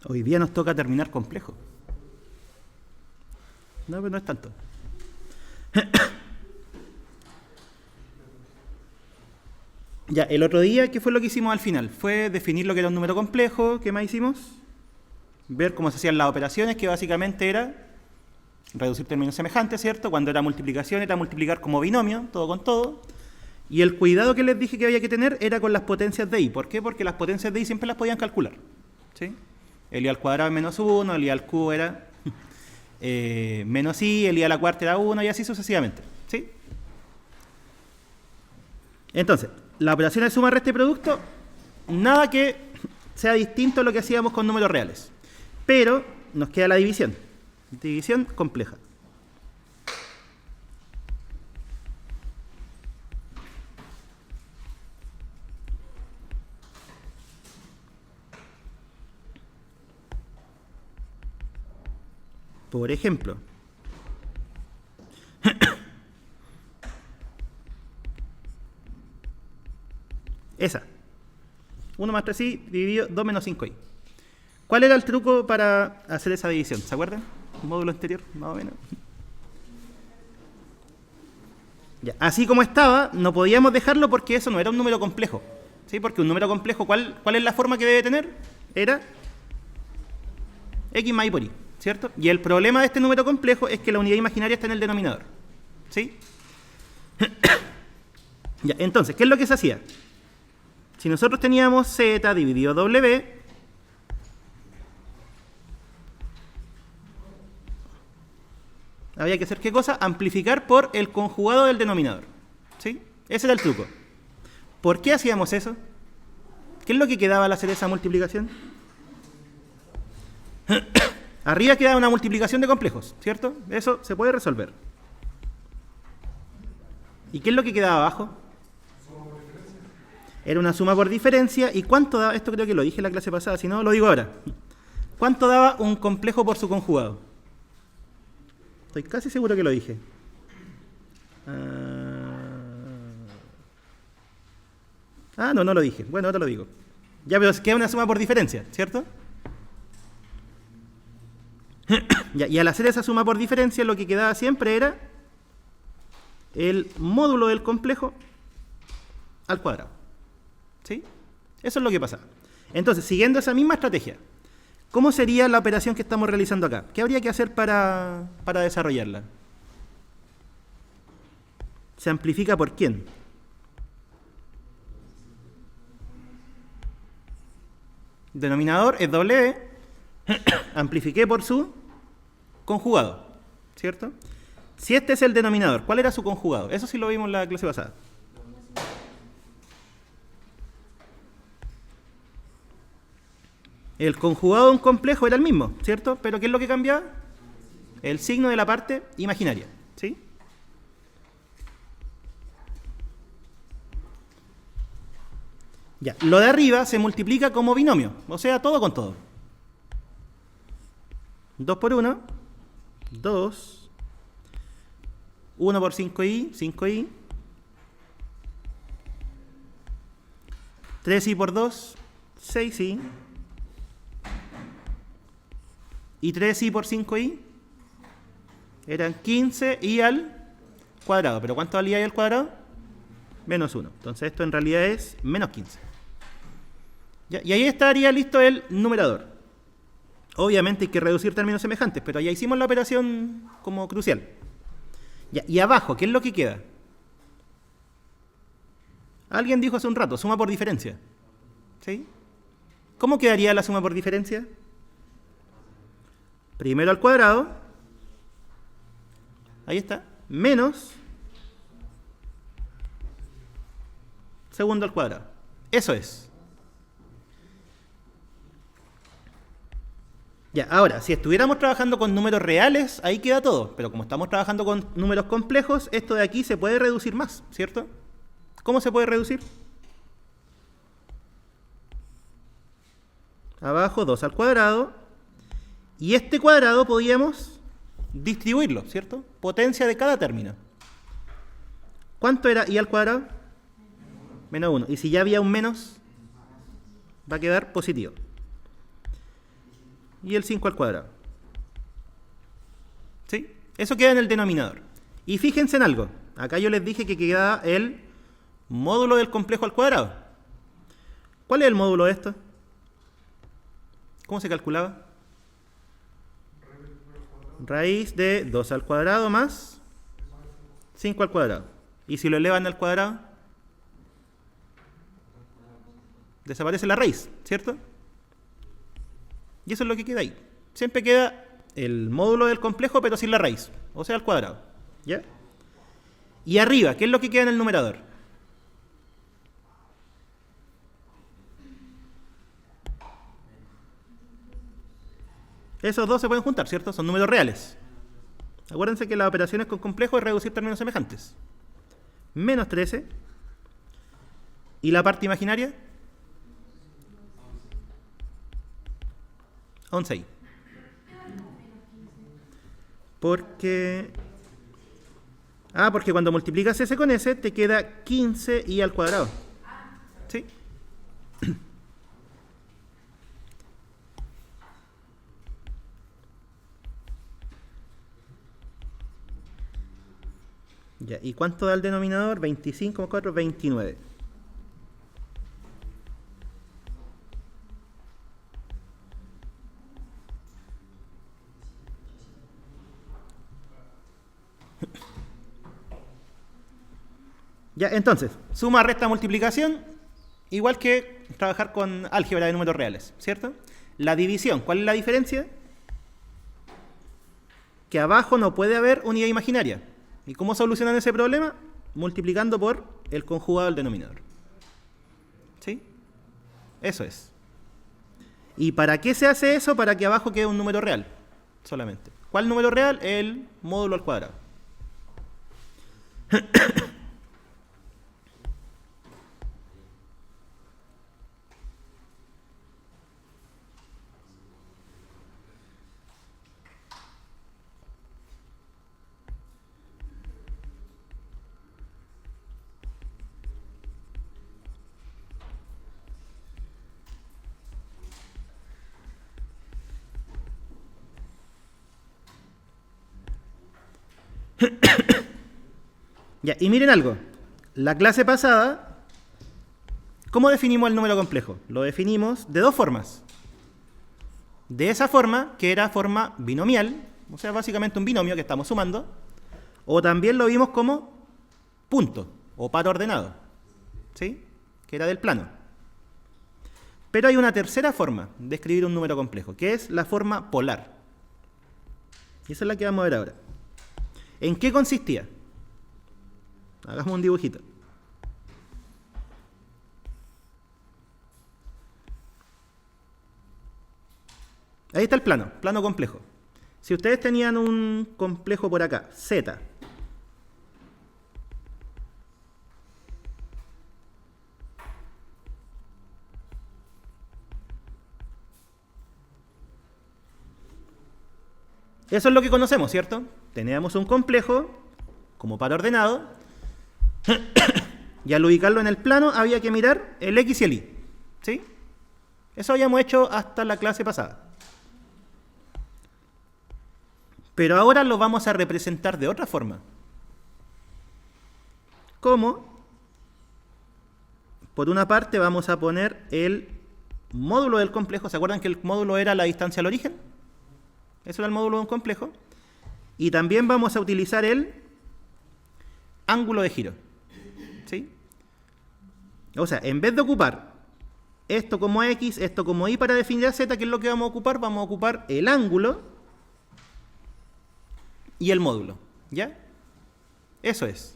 Hoy día nos toca terminar complejo. No, pero no es tanto. Ya, el otro día, ¿qué fue lo que hicimos al final? Fue definir lo que era un número complejo. ¿Qué más hicimos? Ver cómo se hacían las operaciones, que básicamente era reducir términos semejantes, ¿cierto? Cuando era multiplicación, era multiplicar como binomio, todo con todo. Y el cuidado que les dije que había que tener era con las potencias de i. ¿Por qué? Porque las potencias de i siempre las podían calcular, ¿sí? El i al cuadrado es menos 1, el i al cubo era menos i, el i a la cuarta era 1 y así sucesivamente, ¿sí? Entonces, la operación de suma, resta y producto, nada que sea distinto a lo que hacíamos con números reales. Pero nos queda la división. División compleja. Por ejemplo, esa. 1 más 3i dividido 2 menos 5i. ¿Cuál era el truco para hacer esa división? ¿Se acuerdan? Un módulo anterior, más o menos. Ya, así como estaba, no podíamos dejarlo porque eso no era un número complejo, ¿sí? Porque un número complejo, ¿cuál es la forma que debe tener? Era x más i por i, ¿cierto? Y el problema de este número complejo es que la unidad imaginaria está en el denominador, ¿sí? Ya, entonces, ¿qué es lo que se hacía? Si nosotros teníamos z dividido w, había que hacer ¿qué cosa? Amplificar por el conjugado del denominador, ¿sí? Ese era el truco. ¿Por qué hacíamos eso? ¿Qué es lo que quedaba al hacer esa multiplicación? Arriba quedaba una multiplicación de complejos, ¿cierto? Eso se puede resolver. ¿Y qué es lo que quedaba abajo? Era una suma por diferencia. ¿Y cuánto daba? Esto creo que lo dije en la clase pasada, si no, lo digo ahora. ¿Cuánto daba un complejo por su conjugado? Estoy casi seguro que lo dije. No lo dije. Bueno, ahora lo digo. Ya, pero queda una suma por diferencia, ¿cierto? Ya, y al hacer esa suma por diferencia, lo que quedaba siempre era el módulo del complejo al cuadrado, ¿sí? Eso es lo que pasa. Entonces, siguiendo esa misma estrategia, ¿cómo sería la operación que estamos realizando acá? ¿Qué habría que hacer para desarrollarla? ¿Se amplifica por quién? Denominador es w, amplifiqué por su conjugado, ¿cierto? Si este es el denominador, ¿cuál era su conjugado? Eso sí lo vimos en la clase pasada. El conjugado de un complejo era el mismo, ¿cierto? Pero ¿qué es lo que cambiaba? El signo de la parte imaginaria, ¿sí? Ya, lo de arriba se multiplica como binomio, o sea, todo con todo. 2 por 1, 2. 1 por 5i, 5i. 3i por 2, 6i. Y 3i por 5i eran 15i al cuadrado. ¿Pero cuánto valía i al cuadrado? Menos 1. Entonces esto en realidad es menos 15. Ya, y ahí estaría listo el numerador. Obviamente hay que reducir términos semejantes, pero ya hicimos la operación como crucial. Ya, y abajo, ¿qué es lo que queda? Alguien dijo hace un rato, suma por diferencia, ¿sí? ¿Cómo quedaría la suma por diferencia? Primero al cuadrado, ahí está, menos segundo al cuadrado. Eso es. Ya, ahora, si estuviéramos trabajando con números reales, ahí queda todo. Pero como estamos trabajando con números complejos, esto de aquí se puede reducir más, ¿cierto? ¿Cómo se puede reducir? Abajo, 2 al cuadrado. Y este cuadrado podíamos distribuirlo, ¿cierto? Potencia de cada término. ¿Cuánto era i al cuadrado? Menos 1. Y si ya había un menos, va a quedar positivo. y el 5 al cuadrado. ¿Sí? Eso queda en el denominador. Y fíjense en algo. Acá yo les dije que queda el módulo del complejo al cuadrado. ¿Cuál es el módulo de esto? ¿Cómo se calculaba? Raíz de 2 al cuadrado más 5 al cuadrado. ¿Y si lo elevan al cuadrado? Desaparece la raíz, ¿cierto? Y eso es lo que queda ahí. Siempre queda el módulo del complejo, pero sin la raíz, o sea, al cuadrado. ¿Ya? Y arriba, ¿qué es lo que queda en el numerador? Esos dos se pueden juntar, ¿cierto? Son números reales. Acuérdense que las operaciones con complejo es reducir términos semejantes. Menos 13. ¿Y la parte imaginaria? 11. Porque cuando multiplicas s con s te queda 15i al cuadrado. ¿Sí? Ya, ¿y cuánto da el denominador? 25 más 4, 29. Ya, entonces, suma, resta, multiplicación, igual que trabajar con álgebra de números reales, ¿cierto? La división, ¿cuál es la diferencia? Que abajo no puede haber unidad imaginaria. ¿Y cómo solucionan ese problema? Multiplicando por el conjugado del denominador. ¿Sí? Eso es. ¿Y para qué se hace eso? Para que abajo quede un número real, solamente. ¿Cuál número real? El módulo al cuadrado. Ya, y miren algo. La clase pasada, ¿cómo definimos el número complejo? Lo definimos de dos formas. De esa forma, que era forma binomial, o sea, básicamente un binomio que estamos sumando, o también lo vimos como punto, o par ordenado, ¿sí? Que era del plano. Pero hay una tercera forma de escribir un número complejo, que es la forma polar. Y esa es la que vamos a ver ahora. ¿En qué consistía? Hagamos un dibujito. Ahí está el plano, plano complejo. Si ustedes tenían un complejo por acá, Z, eso es lo que conocemos, ¿cierto? Teníamos un complejo como par ordenado y al ubicarlo en el plano había que mirar el X y el Y, ¿sí? Eso habíamos hecho hasta la clase pasada. Pero ahora lo vamos a representar de otra forma. ¿Cómo? Por una parte vamos a poner el módulo del complejo. ¿Se acuerdan que el módulo era la distancia al origen? Eso era el módulo de un complejo. Y también vamos a utilizar el ángulo de giro. ¿Sí? O sea, en vez de ocupar esto como X, esto como Y para definir a Z, ¿qué es lo que vamos a ocupar? Vamos a ocupar el ángulo y el módulo. ¿Ya? Eso es.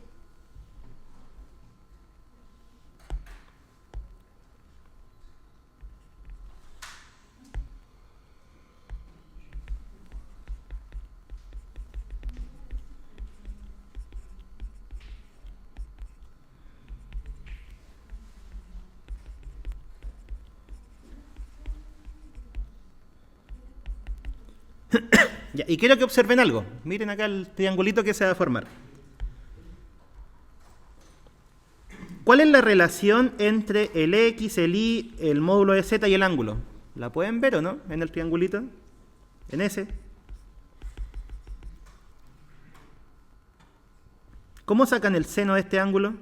Ya, y quiero que observen algo. Miren acá el triangulito que se va a formar. ¿Cuál es la relación entre el X, el Y, el módulo de Z y el ángulo? ¿La pueden ver o no en el triangulito? en S. ¿Cómo sacan el seno de este ángulo?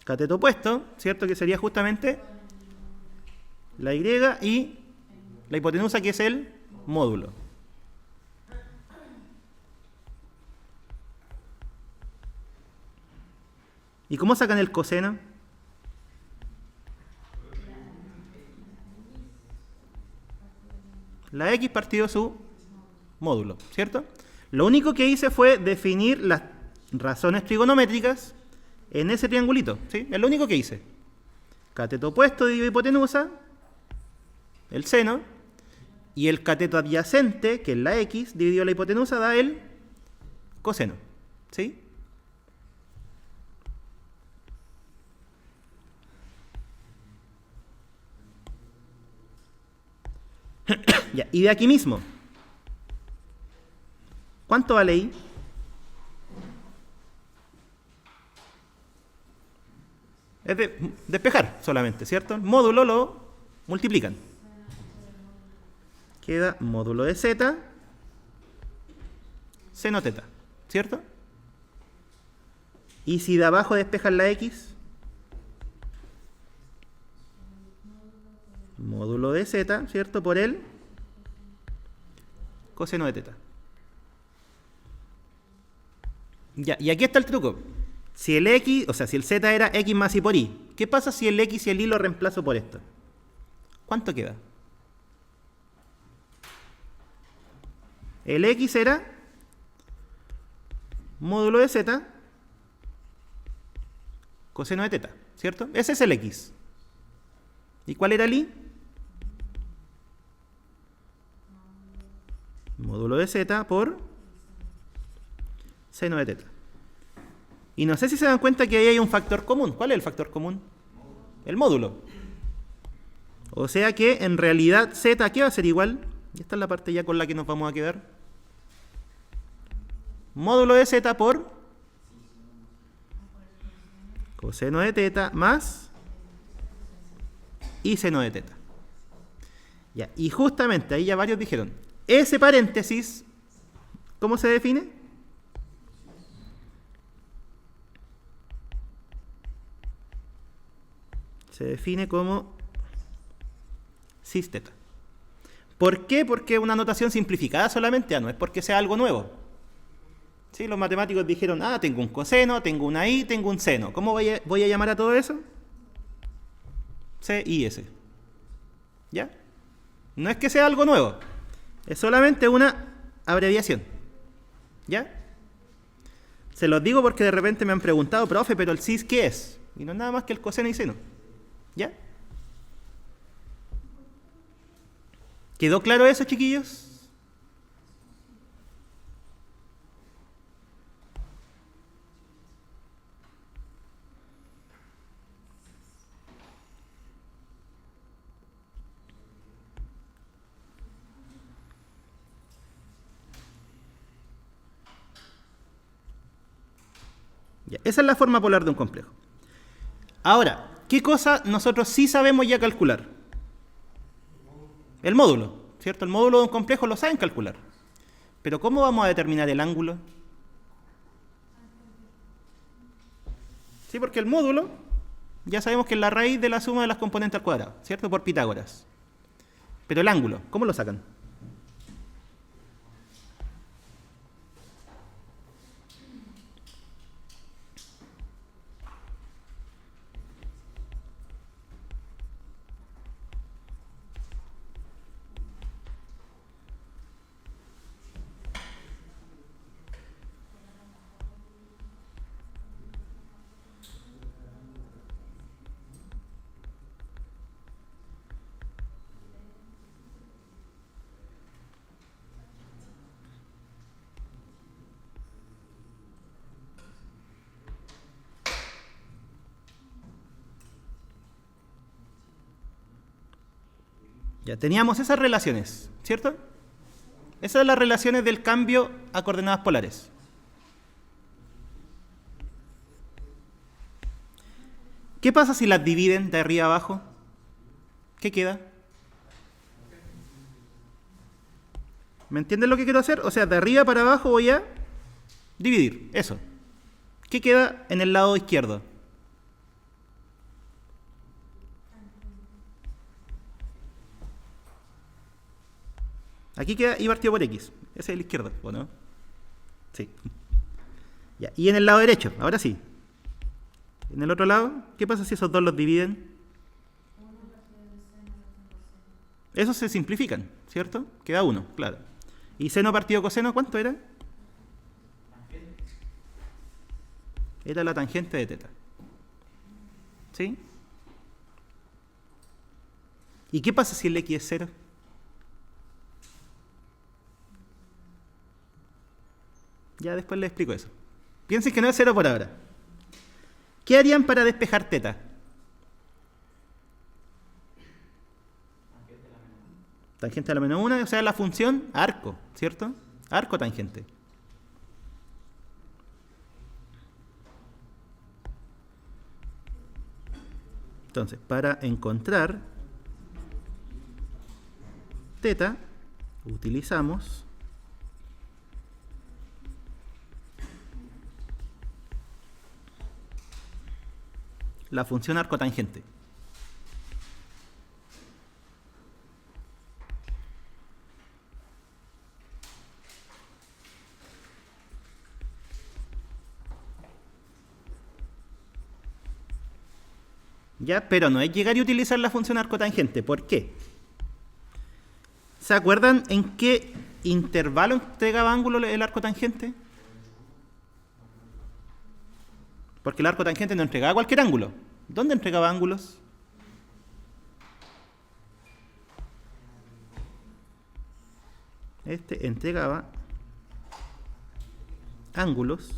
Cateto opuesto, ¿cierto? Que sería justamente la Y y la hipotenusa, que es el módulo. ¿Y cómo sacan el coseno? La X partido su módulo, ¿cierto? Lo único que hice fue definir las razones trigonométricas en ese triangulito, ¿sí? Es lo único que hice. Cateto opuesto dividido hipotenusa, el seno, y el cateto adyacente, que es la X, dividido la hipotenusa, da el coseno, ¿sí? Ya, y de aquí mismo, ¿cuánto vale I? Es de despejar solamente, ¿cierto? El módulo lo multiplican. Queda módulo de Z, seno teta, ¿cierto? Y si de abajo despejan la X, módulo de Z, ¿cierto? Por el coseno de teta. Ya, y aquí está el truco. Si el X, o sea, si el Z era X más Y por Y, ¿qué pasa si el X y el Y lo reemplazo por esto? ¿Cuánto queda? El X era módulo de Z coseno de teta, ¿cierto? Ese es el X. ¿Y cuál era el Y? Módulo de Z por seno de teta. Y no sé si se dan cuenta que ahí hay un factor común. ¿Cuál es el factor común? El módulo. O sea que en realidad Z, ¿qué va a ser igual? Y esta es la parte ya con la que nos vamos a quedar. Módulo de Z por coseno de teta más y seno de teta. Ya, y justamente ahí ya varios dijeron, ese paréntesis, ¿cómo se define? Se define como cis teta. ¿Por qué? Porque es una notación simplificada solamente, no es porque sea algo nuevo. ¿Sí? Los matemáticos dijeron, tengo un coseno, tengo una y, tengo un seno. ¿Cómo voy a llamar a todo eso? C y S. ¿Ya? No es que sea algo nuevo, es solamente una abreviación. ¿Ya? Se los digo porque de repente me han preguntado, profe, pero el cis, ¿qué es? Y no es nada más que el coseno y seno. ¿Ya? ¿Quedó claro eso, chiquillos? Ya, esa es la forma polar de un complejo. Ahora, ¿qué cosa nosotros sí sabemos ya calcular? El módulo, ¿cierto? El módulo de un complejo lo saben calcular. Pero ¿cómo vamos a determinar el ángulo? Sí, porque el módulo ya sabemos que es la raíz de la suma de las componentes al cuadrado, ¿cierto? Por Pitágoras. Pero el ángulo, ¿cómo lo sacan? Ya teníamos esas relaciones, ¿cierto? Esas son las relaciones del cambio a coordenadas polares. ¿Qué pasa si las dividen de arriba a abajo? ¿Qué queda? ¿Me entienden lo que quiero hacer? O sea, de arriba para abajo voy a dividir, eso. ¿Qué queda en el lado izquierdo? Aquí queda y partido por x. Ese es el izquierdo, ¿o no? Sí. Ya. Y en el lado derecho, ahora sí. En el otro lado, ¿qué pasa si esos dos los dividen? Esos se simplifican, ¿cierto? Queda uno, claro. ¿Y seno partido coseno cuánto era? Era la tangente de teta. ¿Sí? ¿Y qué pasa si el x es 0? Ya después les explico eso. Piensen que no es 0 por ahora. ¿Qué harían para despejar teta? Tangente a la menos 1, o sea, la función arco, ¿cierto? Arco tangente. Entonces, para encontrar teta, utilizamos la función arco tangente. ¿Ya? Pero no es llegar y utilizar la función arcotangente. ¿Por qué? ¿Se acuerdan en qué intervalo entregaba ángulo el arcotangente? Porque el arcotangente no entregaba cualquier ángulo. ¿Dónde entregaba ángulos? Este entregaba ángulos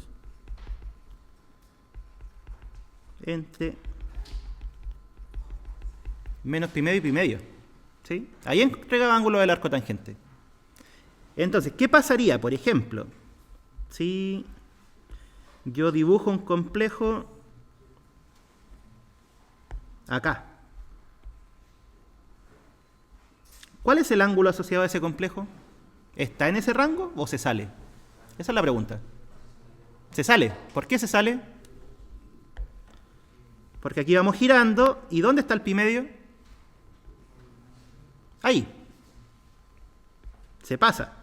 entre menos pi medio y pi medio. ¿Sí? Ahí entregaba ángulo del arco tangente. Entonces, ¿qué pasaría, por ejemplo, si yo dibujo un complejo acá? ¿Cuál es el ángulo asociado a ese complejo? ¿Está en ese rango o se sale? Esa es la pregunta. Se sale. ¿Por qué se sale? Porque aquí vamos girando. ¿Y dónde está el pi medio? Ahí. Se pasa.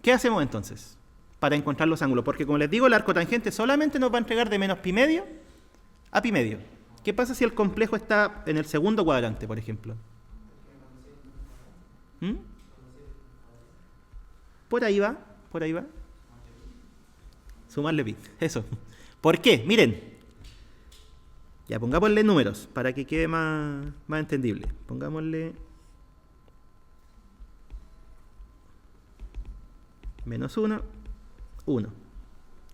¿Qué hacemos entonces para encontrar los ángulos? Porque como les digo, el arco tangente solamente nos va a entregar de menos pi medio a pi medio. ¿Qué pasa si el complejo está en el segundo cuadrante, por ejemplo? ¿Mm? Por ahí va, por ahí va. Sumarle pi, eso. ¿Por qué? Miren. Ya, pongámosle números para que quede más entendible. Pongámosle menos 1, 1.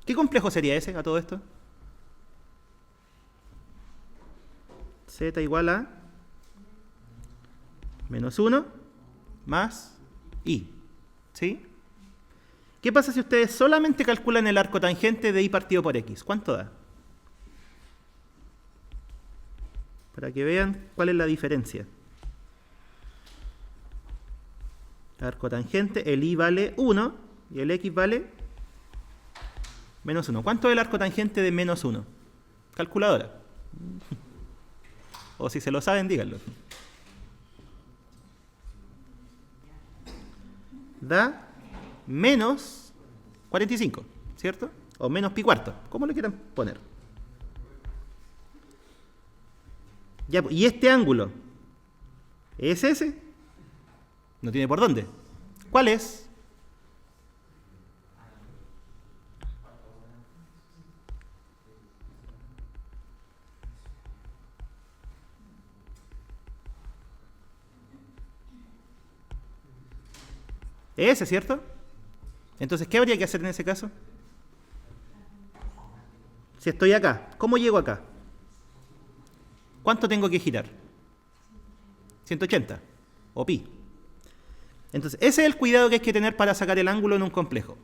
¿Qué complejo sería ese a todo esto? Z igual a menos 1 más i. ¿Sí? ¿Qué pasa si ustedes solamente calculan el arco tangente de i partido por x? ¿Cuánto da? Para que vean cuál es la diferencia. Arco tangente, el i vale 1 y el x vale menos 1. ¿Cuánto es el arco tangente de menos 1? Calculadora. O si se lo saben, díganlo. Da menos 45, ¿cierto? O menos pi cuarto, como le quieran poner. Ya, ¿y este ángulo? ¿Es ese? No tiene por dónde. ¿Cuál es? Ese, ¿cierto? Entonces, ¿qué habría que hacer en ese caso? Si estoy acá, ¿cómo llego acá? ¿Cuánto tengo que girar? 180 o pi. Entonces, ese es el cuidado que hay que tener para sacar el ángulo en un complejo.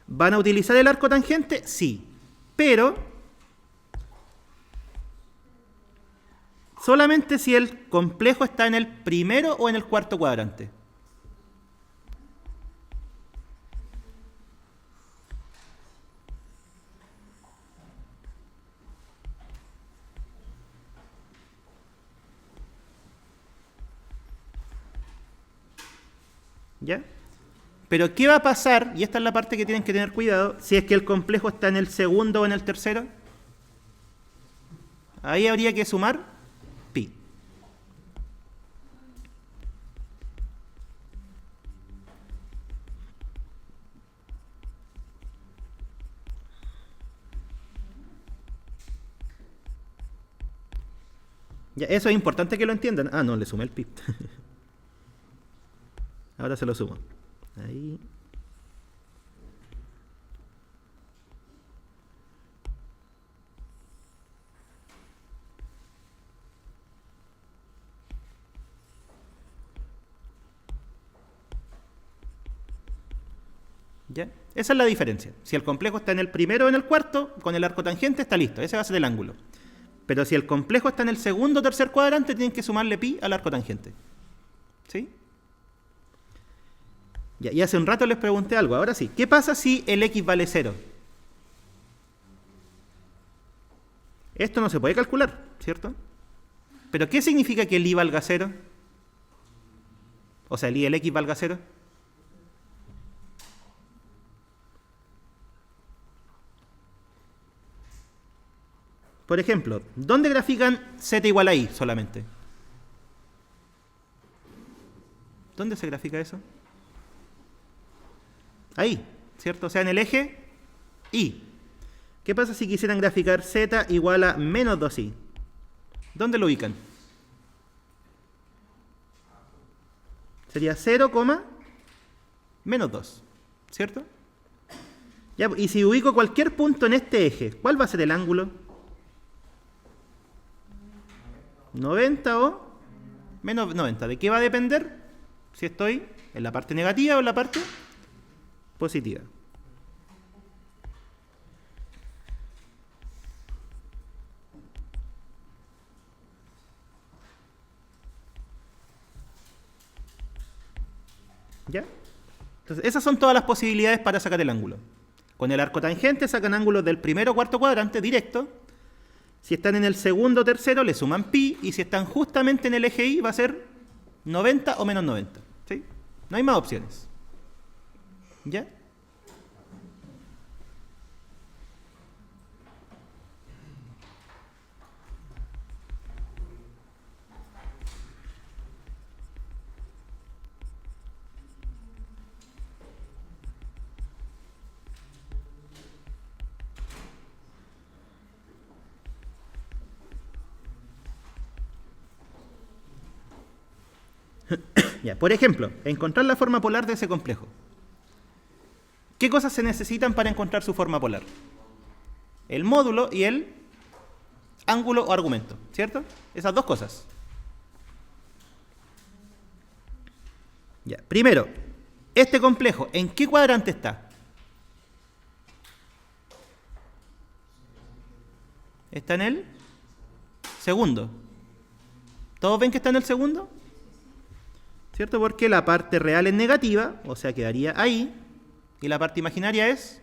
¿Van a utilizar el arco tangente? Sí. Pero solamente si el complejo está en el primero o en el cuarto cuadrante. ¿Ya? Pero ¿qué va a pasar? Y esta es la parte que tienen que tener cuidado, si es que el complejo está en el segundo o en el tercero. Ahí habría que sumar pi. Ya, eso es importante que lo entiendan. Ah, no, le sumé el pi. Ahora se lo sumo. Ahí. ¿Ya? Esa es la diferencia. Si el complejo está en el primero o en el cuarto, con el arco tangente está listo. Ese va a ser el ángulo. Pero si el complejo está en el segundo o tercer cuadrante, tienen que sumarle pi al arco tangente. ¿Sí? Ya, y hace un rato les pregunté algo. Ahora sí. ¿Qué pasa si el x vale 0? Esto no se puede calcular, ¿cierto? ¿Pero qué significa que el y valga 0? O sea, el y del x valga 0. Por ejemplo, ¿dónde grafican z igual a i solamente? ¿Dónde se grafica eso? Ahí, ¿cierto? O sea, en el eje y. ¿Qué pasa si quisieran graficar z igual a menos 2i? ¿Dónde lo ubican? Sería 0, menos 2, ¿cierto? Ya, y si ubico cualquier punto en este eje, ¿cuál va a ser el ángulo? 90 o menos 90. ¿De qué va a depender? Si estoy en la parte negativa o en la parte positiva. ¿Ya? Entonces, esas son todas las posibilidades para sacar el ángulo. Con el arco tangente sacan ángulos del primero o cuarto cuadrante directo. Si están en el segundo o tercero, le suman pi. Y si están justamente en el eje y, va a ser 90 o menos 90. ¿Sí? No hay más opciones. ¿Ya? Ya, por ejemplo, encontrar la forma polar de ese complejo. ¿Qué cosas se necesitan para encontrar su forma polar? El módulo y el ángulo o argumento, ¿cierto? Esas dos cosas. Ya, primero, este complejo, ¿en qué cuadrante está? Está en el segundo. ¿Todos ven que está en el segundo? ¿Cierto? Porque la parte real es negativa, o sea, quedaría ahí, y la parte imaginaria es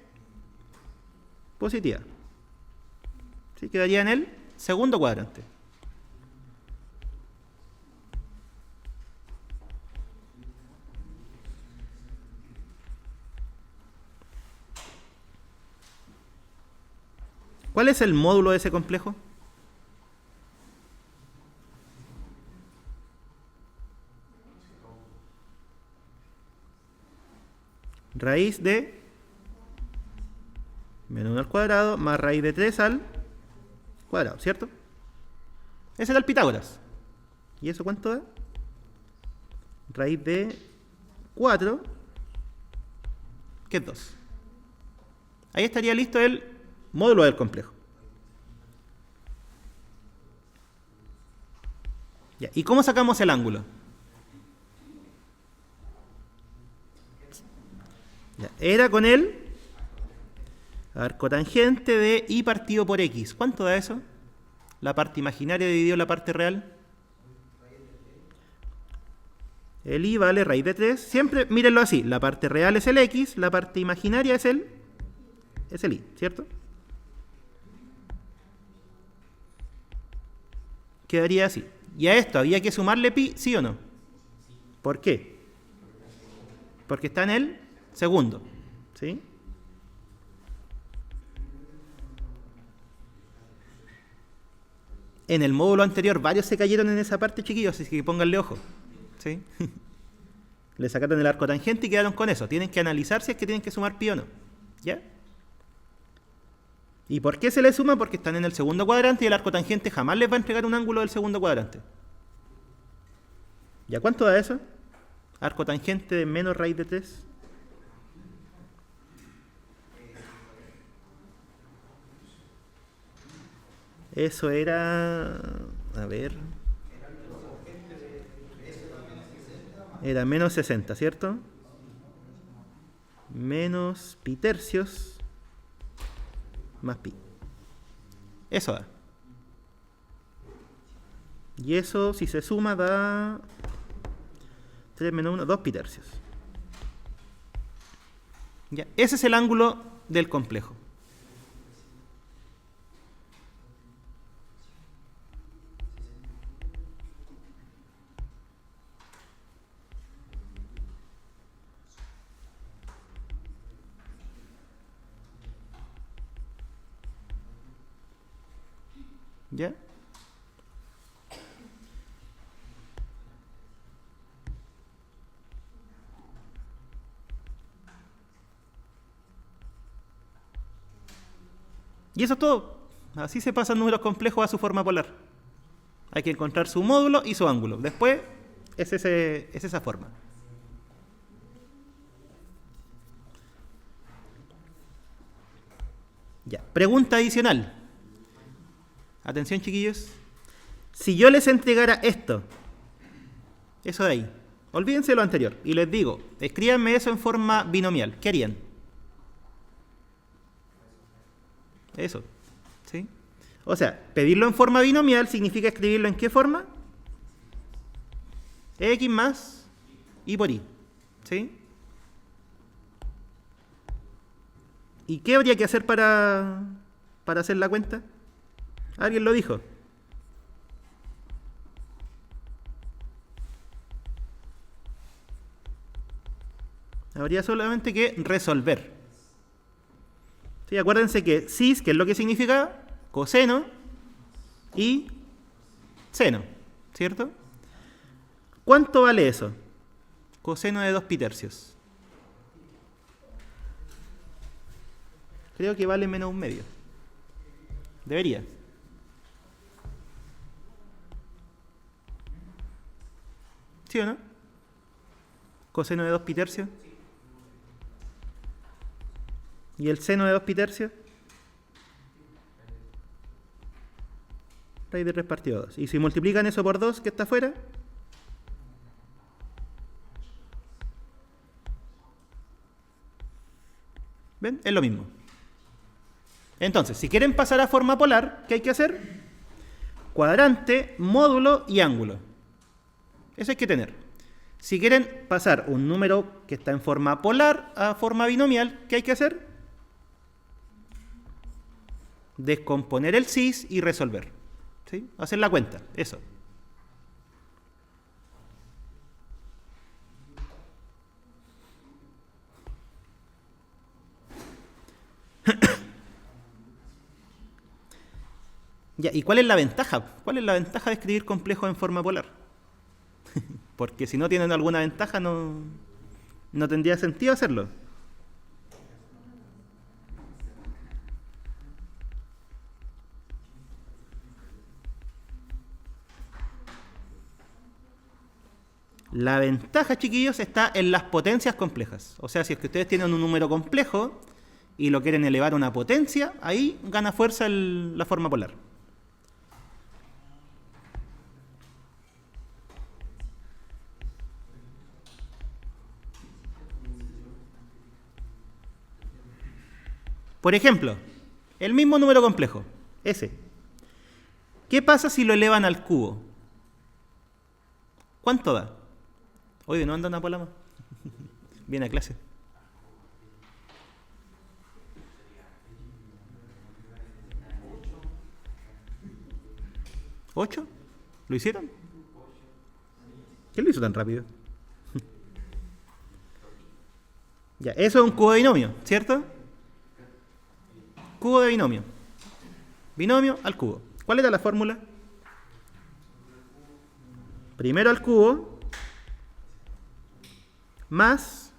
positiva. ¿Sí? Quedaría en el segundo cuadrante. ¿Cuál es el módulo de ese complejo? Raíz de menos 1 al cuadrado más raíz de 3 al cuadrado, ¿cierto? Ese era el Pitágoras. ¿Y eso cuánto da? Raíz de 4, que es 2. Ahí estaría listo el módulo del complejo. Ya, ¿y cómo sacamos el ángulo? Ya, era con el arco tangente de i partido por x. ¿Cuánto da eso? La parte imaginaria dividido la parte real. El i vale raíz de 3. Siempre mírenlo así. La parte real es el x, la parte imaginaria es el i, ¿cierto? Quedaría así. ¿Y a esto había que sumarle pi, sí o no? ¿Por qué? Porque está en el segundo, ¿sí? En el módulo anterior varios se cayeron en esa parte, chiquillos, así que pónganle ojo, ¿sí? Le sacaron el arco tangente y quedaron con eso. Tienen que analizar si es que tienen que sumar pi o no, ¿ya? ¿Y por qué se le suma? Porque están en el segundo cuadrante y el arco tangente jamás les va a entregar un ángulo del segundo cuadrante. ¿Ya cuánto da eso? Arco tangente de menos raíz de 3. Eso era... A ver... Era menos 60, ¿cierto? Menos pi tercios más pi. Eso da. Y eso, si se suma, da 3 menos 1, 2 pi tercios. Ya, ese es el ángulo del complejo. ¿Ya? Y eso es todo. Así se pasan números complejos a su forma polar. Hay que encontrar su módulo y su ángulo. Después es esa forma. Ya. Pregunta adicional. Atención, chiquillos. Si yo les entregara esto, eso de ahí, olvídense de lo anterior, y les digo, escríbanme eso en forma binomial, ¿qué harían? Eso, ¿sí? O sea, pedirlo en forma binomial significa escribirlo en ¿qué forma? X más y por y, ¿sí? ¿Y qué habría que hacer para hacer la cuenta? ¿Alguien lo dijo? Habría solamente que resolver. Sí, acuérdense que cis, que es lo que significa coseno y seno, ¿cierto? ¿Cuánto vale eso? Coseno de 2 pi tercios. Creo que vale menos un medio. Debería. ¿Sí o no? Coseno de 2 pi tercios. ¿Y el seno de 2 pi tercios? Raíz de 3 partido 2. Y si multiplican eso por 2, que está afuera, ¿ven? Es lo mismo. Entonces, si quieren pasar a forma polar, ¿qué hay que hacer? Cuadrante, módulo y ángulo. Eso hay que tener. Si quieren pasar un número que está en forma polar a forma binomial, ¿qué hay que hacer? Descomponer el cis y resolver. ¿Sí? Hacer la cuenta, eso. Ya, ¿y cuál es la ventaja? ¿Cuál es la ventaja de escribir complejos en forma polar? Porque si no tienen alguna ventaja no tendría sentido hacerlo. La ventaja, chiquillos, está en las potencias complejas. O sea, si es que ustedes tienen un número complejo y lo quieren elevar a una potencia, ahí gana fuerza la forma polar. Por ejemplo, el mismo número complejo, S. ¿Qué pasa si lo elevan al cubo? ¿Cuánto da? Oye, ¿no anda una paloma? Viene a clase. ¿8? ¿Lo hicieron? ¿Qué lo hizo tan rápido? Ya, eso es un cubo de binomio, ¿cierto? Cubo de binomio. Binomio al cubo. ¿Cuál era la fórmula? Primero al cubo más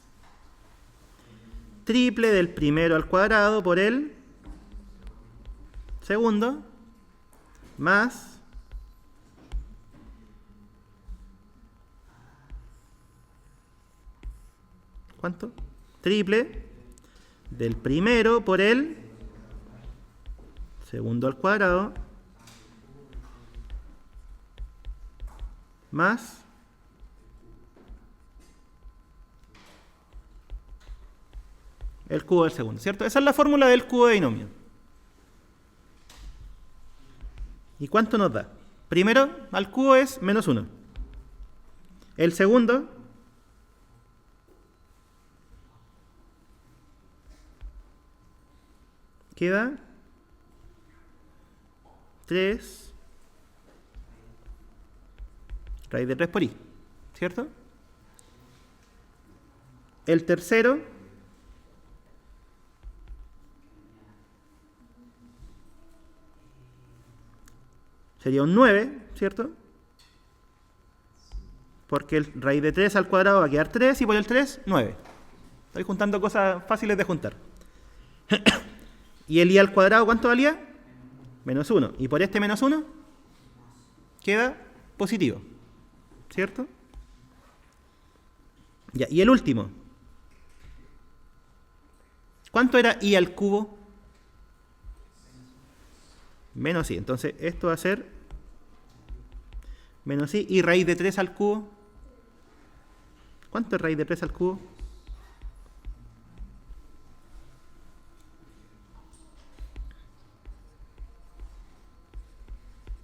triple del primero al cuadrado por el segundo más ¿cuánto? Triple del primero por el segundo al cuadrado más el cubo del segundo, ¿cierto? Esa es la fórmula del cubo de binomio. ¿Y cuánto nos da? Primero al cubo es menos 1. El segundo queda 3 raíz de 3 por i, ¿cierto? El tercero sería un 9, ¿cierto? Porque el raíz de 3 al cuadrado va a quedar 3 y por el 3, 9. Estoy juntando cosas fáciles de juntar. ¿Y el i al cuadrado cuánto valía? Menos 1. Y por este menos 1 queda positivo, ¿cierto? Ya, y el último. ¿Cuánto era i al cubo? Menos i. Entonces esto va a ser menos i. ¿Y raíz de 3 al cubo? ¿Cuánto es raíz de 3 al cubo?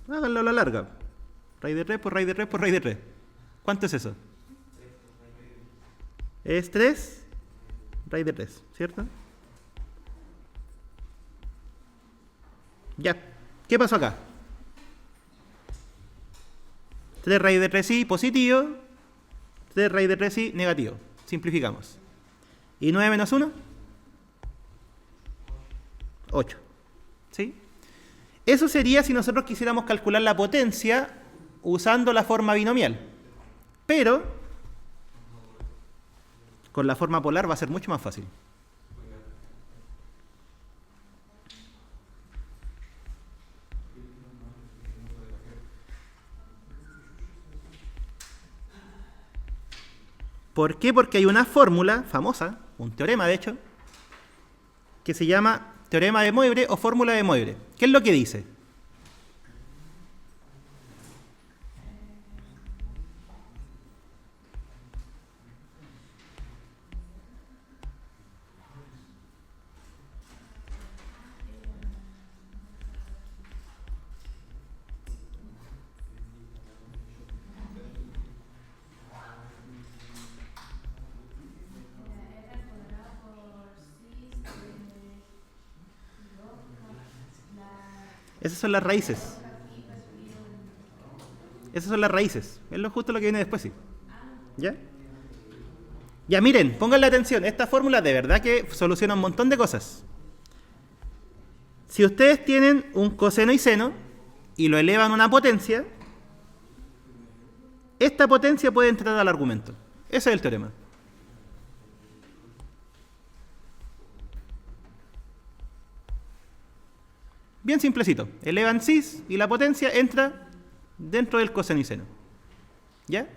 Háganlo a la larga. Raíz de 3 por raíz de 3 por raíz de 3. ¿Cuánto es eso? Es 3 raíz de 3, ¿cierto? Ya. ¿Qué pasó acá? 3 raíz de 3i positivo, 3 raíz de 3i negativo. Simplificamos. ¿Y 9 menos 1? 8. ¿Sí? Eso sería si nosotros quisiéramos calcular la potencia usando la forma binomial. Pero con la forma polar va a ser mucho más fácil. ¿Por qué? Porque hay una fórmula famosa, un teorema de hecho, que se llama teorema de Moivre o fórmula de Moivre. ¿Qué es lo que dice? Esas son las raíces. Esas son las raíces. Es lo justo lo que viene después, sí. ¿Ya? Ya, miren, pónganle atención. Esta fórmula de verdad que soluciona un montón de cosas. Si ustedes tienen un coseno y seno y lo elevan a una potencia, esta potencia puede entrar al argumento. Ese es el teorema. Bien simplecito. Elevan cis y la potencia entra dentro del coseno y seno. ¿Ya?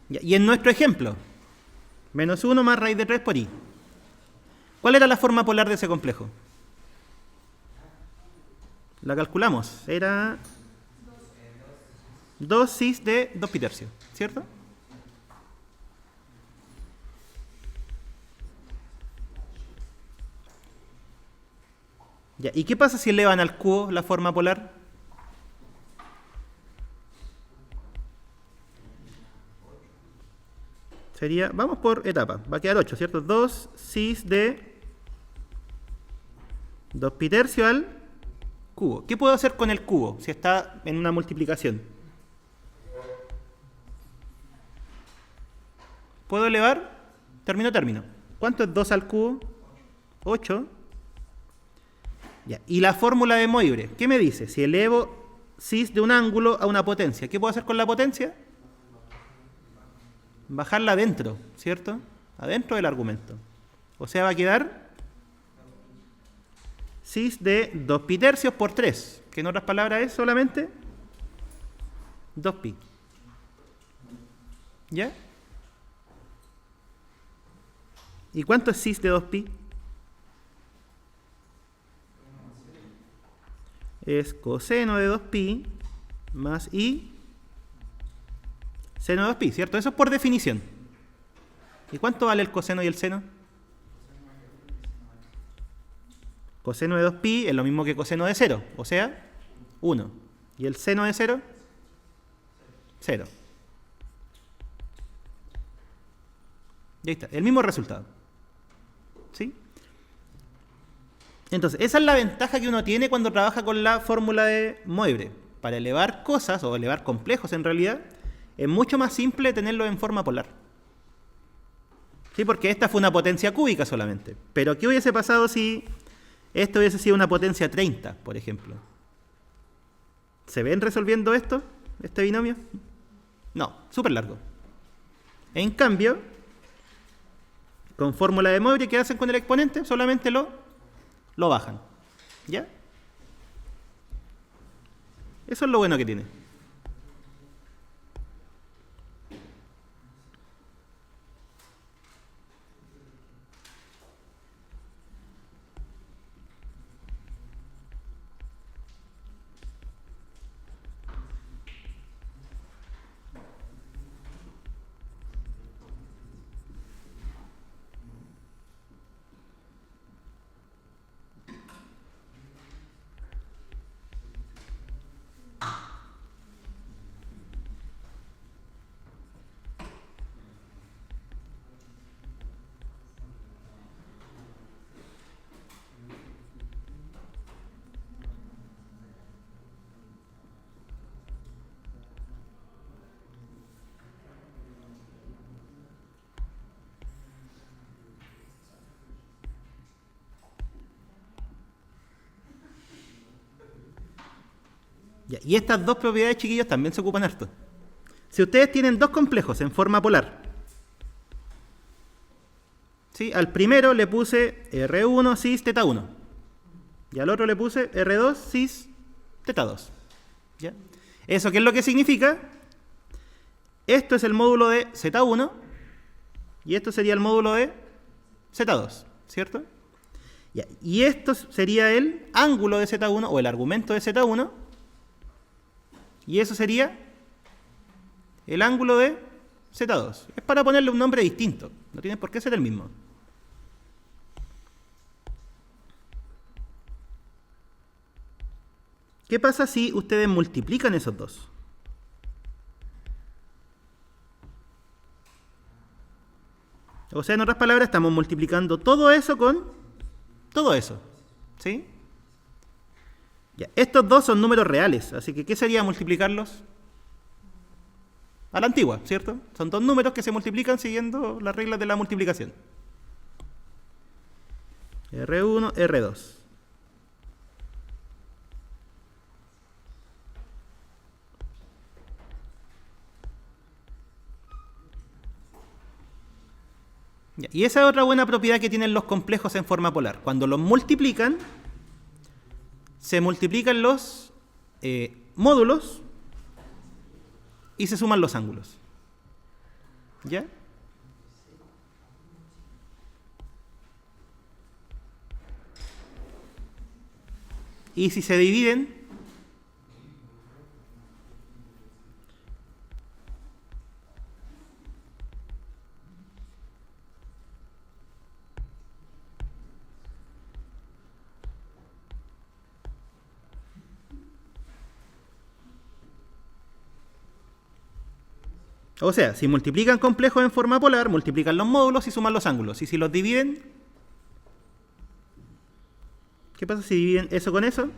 Y en nuestro ejemplo, menos 1 más raíz de 3 por i. ¿Cuál era la forma polar de ese complejo? La calculamos. Era 2 cis de 2 pi tercios, ¿cierto? Ya, ¿y qué pasa si elevan al cubo la forma polar? Sería, vamos por etapa, va a quedar 8, ¿cierto? 2 cis de 2 pi tercio al cubo. ¿Qué puedo hacer con el cubo si está en una multiplicación? ¿Puedo elevar? Término. ¿Cuánto es 2 al cubo? 8. Ya. Y la fórmula de Moivre, ¿qué me dice? Si elevo cis de un ángulo a una potencia, ¿qué puedo hacer con la potencia? Bajarla adentro, ¿cierto? Adentro del argumento. O sea, va a quedar cis de 2 pi tercios por 3, que en otras palabras es solamente 2 pi. ¿Ya? ¿Y cuánto es cis de 2 pi? Es coseno de 2 pi más i seno de 2 pi, ¿cierto? Eso es por definición. ¿Y cuánto vale el coseno y el seno? Coseno de 2 pi es lo mismo que coseno de 0, o sea, 1. ¿Y el seno de 0? 0. Y ahí está, el mismo resultado. ¿Sí? Entonces, esa es la ventaja que uno tiene cuando trabaja con la fórmula de Moivre. Para elevar cosas, o elevar complejos en realidad, es mucho más simple tenerlo en forma polar. ¿Sí? Porque esta fue una potencia cúbica solamente. Pero ¿qué hubiese pasado si esto hubiese sido una potencia 30, por ejemplo? ¿Se ven resolviendo esto? ¿Este binomio? No, súper largo. En cambio, con fórmula de Moivre, ¿qué hacen con el exponente? Solamente lo bajan. ¿Ya? Eso es lo bueno que tiene. Ya, y estas dos propiedades, chiquillos, también se ocupan harto. Si ustedes tienen dos complejos en forma polar, ¿sí? Al primero le puse R1 cis teta 1 y al otro le puse R2 cis teta 2. ¿Ya? ¿Eso qué es lo que significa? Esto es el módulo de Z1 y esto sería el módulo de Z2, ¿cierto? Ya, y esto sería el ángulo de Z1 o el argumento de Z1 y eso sería el ángulo de Z2. Es para ponerle un nombre distinto, no tiene por qué ser el mismo. ¿Qué pasa si ustedes multiplican esos dos? O sea, en otras palabras, estamos multiplicando todo eso con todo eso. ¿Sí? Ya, estos dos son números reales, así que ¿qué sería multiplicarlos? A la antigua, ¿cierto? Son dos números que se multiplican siguiendo las reglas de la multiplicación. R1, R2. Y esa es otra buena propiedad que tienen los complejos en forma polar. Cuando los multiplican, se multiplican los módulos y se suman los ángulos. ¿Ya? Y si se dividen, o sea, si multiplican complejos en forma polar, multiplican los módulos y suman los ángulos. Y si los dividen, ¿qué pasa si dividen eso con eso?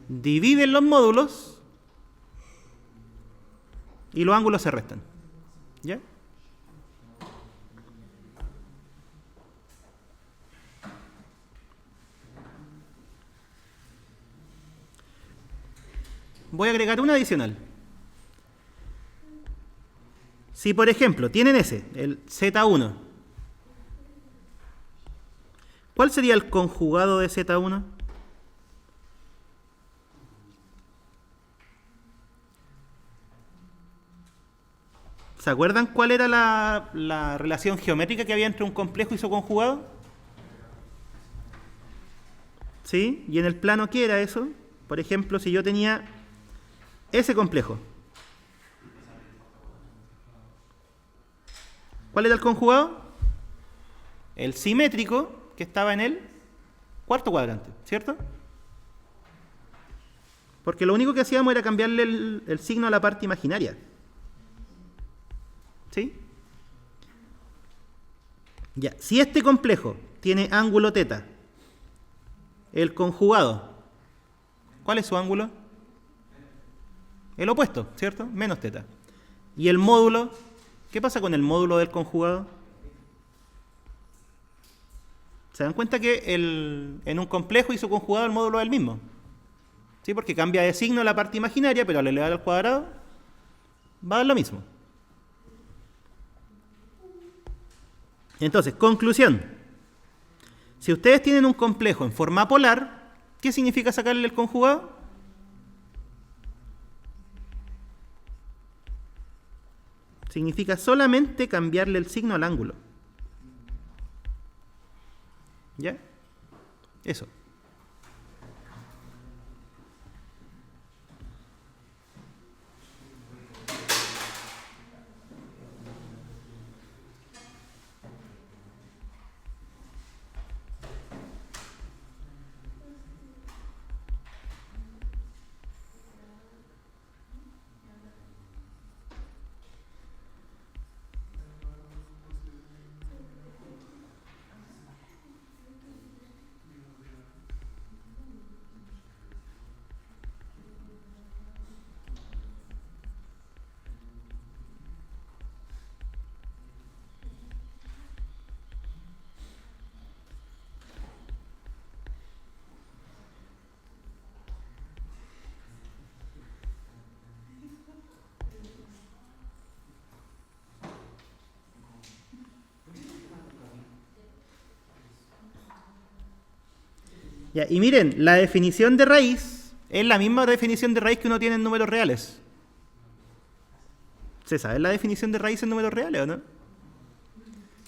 Dividen los módulos y los ángulos se restan. ¿Ya? Voy a agregar una adicional. Si, por ejemplo, tienen ese, el Z1, ¿cuál sería el conjugado de Z1? ¿Se acuerdan cuál era la relación geométrica que había entre un complejo y su conjugado? ¿Sí? ¿Y en el plano qué era eso? Por ejemplo, si yo tenía ese complejo, ¿cuál era el conjugado? El simétrico que estaba en el cuarto cuadrante, ¿cierto? Porque lo único que hacíamos era cambiarle el signo a la parte imaginaria. ¿Sí? Ya, si este complejo tiene ángulo teta, el conjugado, ¿cuál es su ángulo? El opuesto, ¿cierto? Menos teta. Y el módulo, ¿qué pasa con el módulo del conjugado? ¿Se dan cuenta que en un complejo y su conjugado el módulo es el mismo? ¿Sí? Porque cambia de signo la parte imaginaria, pero al elevar al cuadrado va a dar lo mismo. Entonces, conclusión. Si ustedes tienen un complejo en forma polar, ¿qué significa sacarle el conjugado? Significa solamente cambiarle el signo al ángulo. ¿Ya? Eso. Ya, y miren, la definición de raíz es la misma definición de raíz que uno tiene en números reales. ¿Se sabe la definición de raíz en números reales o no?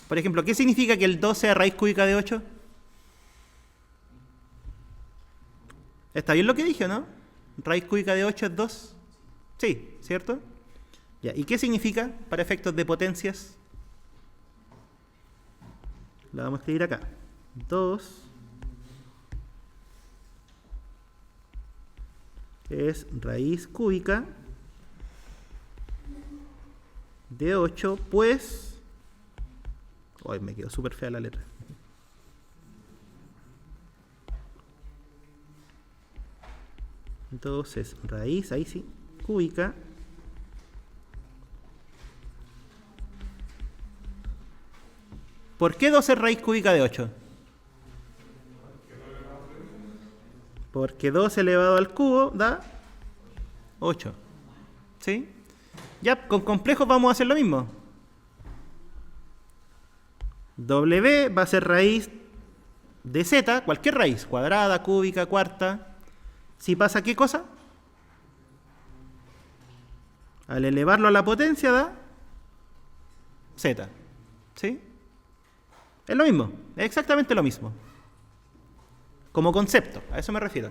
Por ejemplo, ¿qué significa que el 2 sea raíz cúbica de 8? ¿Está bien lo que dije o no? ¿Raíz cúbica de 8 es 2? Sí, ¿cierto? Ya, ¿y qué significa para efectos de potencias? La vamos a escribir acá. 2 es raíz cúbica de 8, pues... Ay, me quedó súper fea la letra. Entonces, raíz, ahí sí, cúbica ¿por qué 2 es raíz cúbica de 8? Porque 2 elevado al cubo da 8. ¿Sí? Ya, con complejos vamos a hacer lo mismo. W va a ser raíz de z, cualquier raíz, cuadrada, cúbica, cuarta. Si pasa, ¿qué cosa? Al elevarlo a la potencia da z. ¿Sí? Es lo mismo, es exactamente lo mismo. Como concepto, a eso me refiero.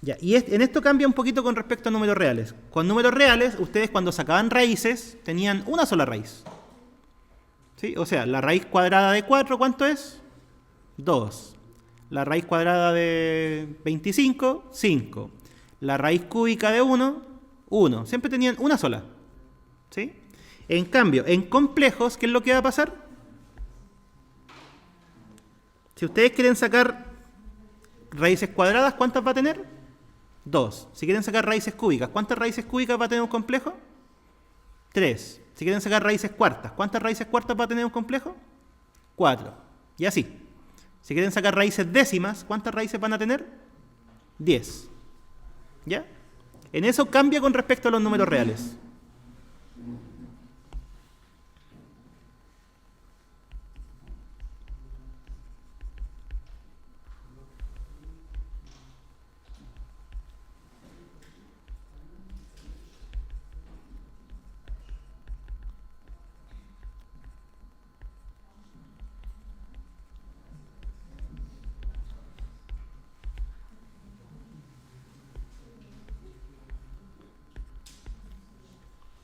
Ya, y en esto cambia un poquito con respecto a números reales. Con números reales, ustedes cuando sacaban raíces, tenían una sola raíz. ¿Sí? O sea, la raíz cuadrada de 4, ¿cuánto es? 2. La raíz cuadrada de 25, 5. La raíz cúbica de 1, 1. Siempre tenían una sola. ¿Sí? En cambio, en complejos, ¿qué es lo que va a pasar? Si ustedes quieren sacar raíces cuadradas, ¿cuántas va a tener? 2. Si quieren sacar raíces cúbicas, ¿cuántas raíces cúbicas va a tener un complejo? 3. Si quieren sacar raíces cuartas, ¿cuántas raíces cuartas va a tener un complejo? 4. Y así. Si quieren sacar raíces décimas, ¿cuántas raíces van a tener? 10. ¿Ya? En eso cambia con respecto a los números reales.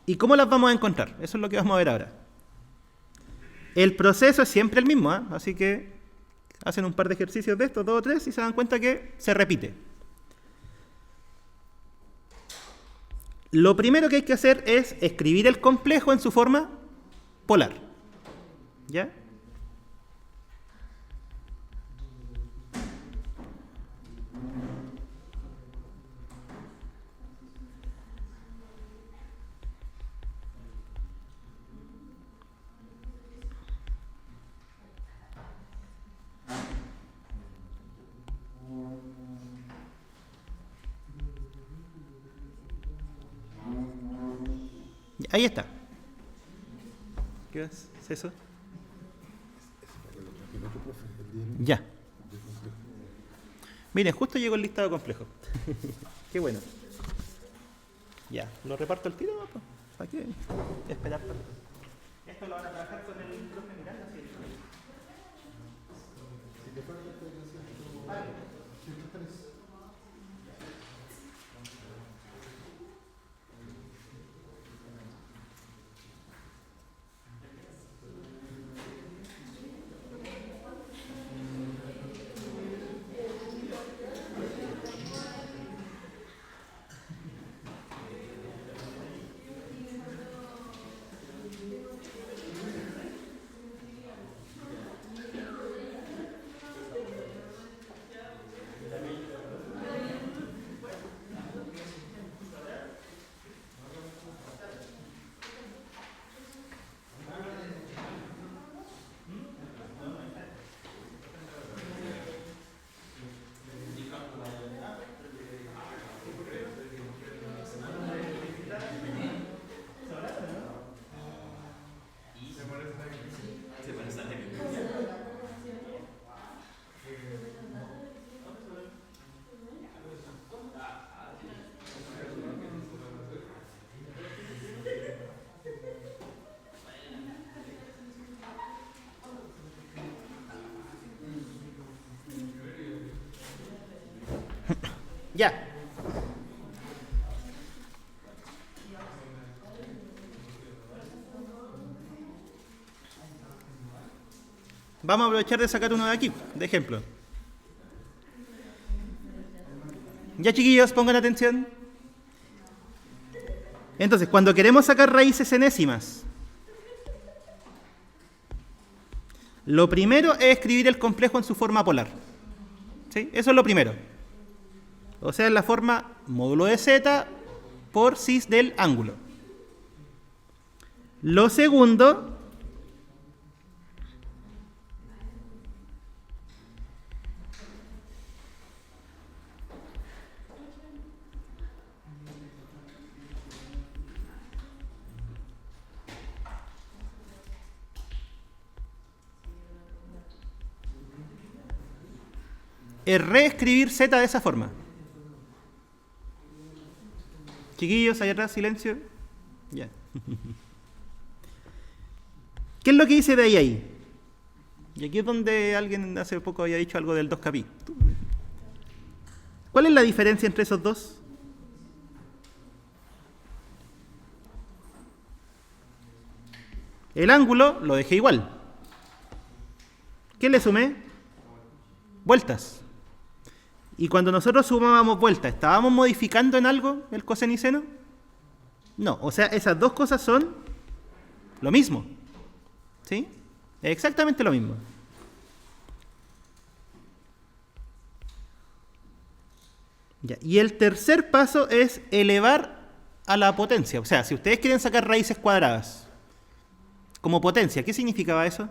¿Y cómo las vamos a encontrar? Eso es lo que vamos a ver ahora. El proceso es siempre el mismo, ¿eh? Así que hacen un par de ejercicios de estos, 2 o 3, y se dan cuenta que se repite. Lo primero que hay que hacer es escribir el complejo en su forma polar. ¿Ya? Ahí está. ¿Qué es eso? Ya. Miren, justo llegó el listado complejo. Qué bueno. Ya, lo reparto el tiro, ¿no? ¿Para qué esperar? Esto lo van a trabajar con el profe Miranda, ¿sí? Vale. Ya. Vamos a aprovechar de sacar uno de aquí, de ejemplo. Ya, chiquillos, pongan atención. Entonces, cuando queremos sacar raíces enésimas, lo primero es escribir el complejo en su forma polar. ¿Sí? Eso es lo primero. O sea, en la forma módulo de z por cis del ángulo. Lo segundo es reescribir z de esa forma. Chiquillos, allá atrás, silencio. Ya. ¿Qué es lo que dice de ahí a ahí? Y aquí es donde alguien hace poco había dicho algo del 2 pi. ¿Cuál es la diferencia entre esos dos? El ángulo lo dejé igual. ¿Qué le sumé? Vueltas. Y cuando nosotros sumábamos vueltas, ¿estábamos modificando en algo el coseno y seno? No, o sea, esas dos cosas son lo mismo. ¿Sí? Es exactamente lo mismo. Ya. Y el tercer paso es elevar a la potencia. O sea, si ustedes quieren sacar raíces cuadradas como potencia, ¿qué significaba eso?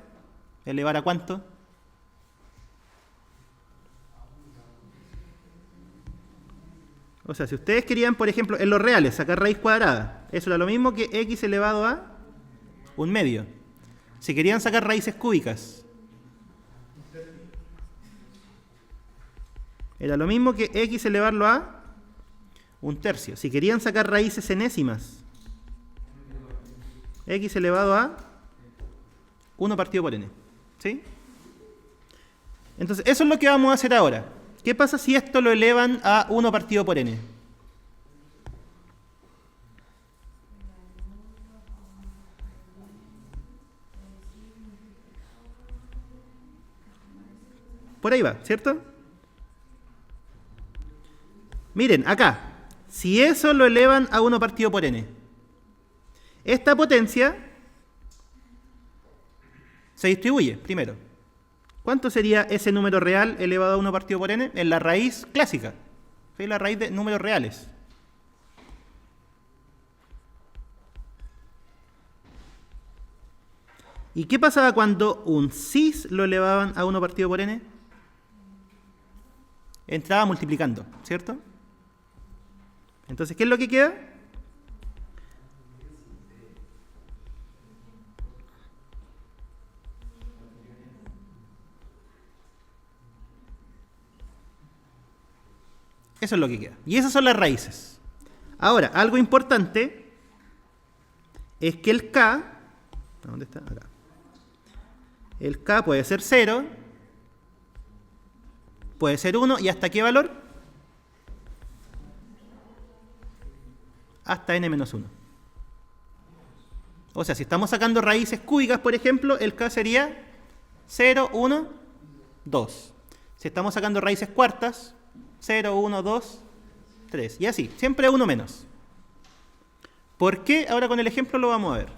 ¿Elevar a cuánto? O sea, si ustedes querían, por ejemplo, en los reales, sacar raíz cuadrada, eso era lo mismo que x elevado a 1/2. Si querían sacar raíces cúbicas, era lo mismo que x elevarlo a 1/3. Si querían sacar raíces enésimas, x elevado a 1 partido por n. ¿Sí? Entonces, eso es lo que vamos a hacer ahora. ¿Qué pasa si esto lo elevan a 1 partido por n? Por ahí va, ¿cierto? Miren, acá, si eso lo elevan a 1 partido por n, esta potencia se distribuye primero. ¿Cuánto sería ese número real elevado a 1 partido por n? En la raíz clásica. ¿Sí? La raíz de números reales. ¿Y qué pasaba cuando un cis lo elevaban a 1 partido por n? Entraba multiplicando, ¿cierto? Entonces, ¿qué es lo que queda? Eso es lo que queda. Y esas son las raíces. Ahora, algo importante es que el k, ¿dónde está? Acá. El k puede ser 0, puede ser 1, ¿y hasta qué valor? Hasta n-1. O sea, si estamos sacando raíces cúbicas, por ejemplo, el k sería 0, 1, 2. Si estamos sacando raíces cuartas, 0, 1, 2, 3. Y así, siempre 1 menos. ¿Por qué? Ahora con el ejemplo lo vamos a ver.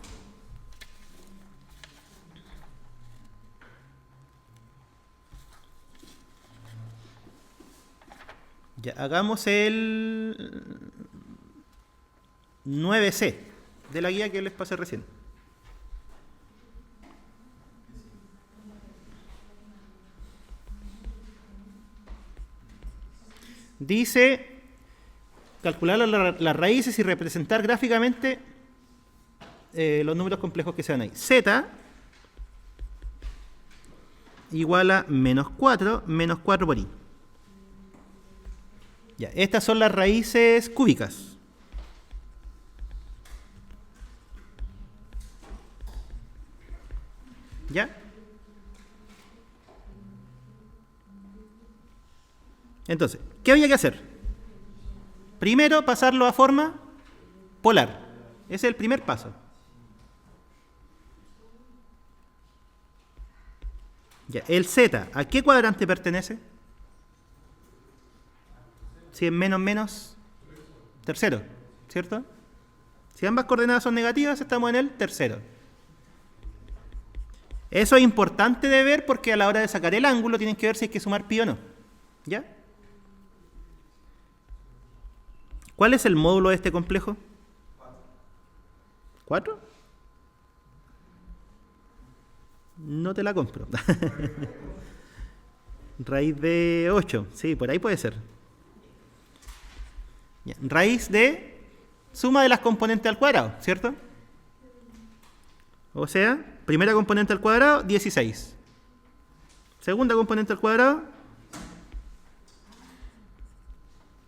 Ya, hagamos el 9C de la guía que les pasé recién. Dice calcular las raíces y representar gráficamente los números complejos que sean ahí. Z igual a menos 4 por i. Ya, estas son las raíces cúbicas. ¿Ya? Entonces, ¿qué había que hacer? Primero, pasarlo a forma polar. Ese es el primer paso. Ya, el z, ¿a qué cuadrante pertenece? Si es menos menos, tercero, ¿cierto? Si ambas coordenadas son negativas, estamos en el tercero. Eso es importante de ver porque a la hora de sacar el ángulo tienen que ver si hay que sumar pi o no. ¿Ya? ¿Cuál es el módulo de este complejo? 4. No te la compro. Raíz de 8. Sí, por ahí puede ser. Ya, raíz de suma de las componentes al cuadrado, ¿cierto? O sea, primera componente al cuadrado, 16. Segunda componente al cuadrado,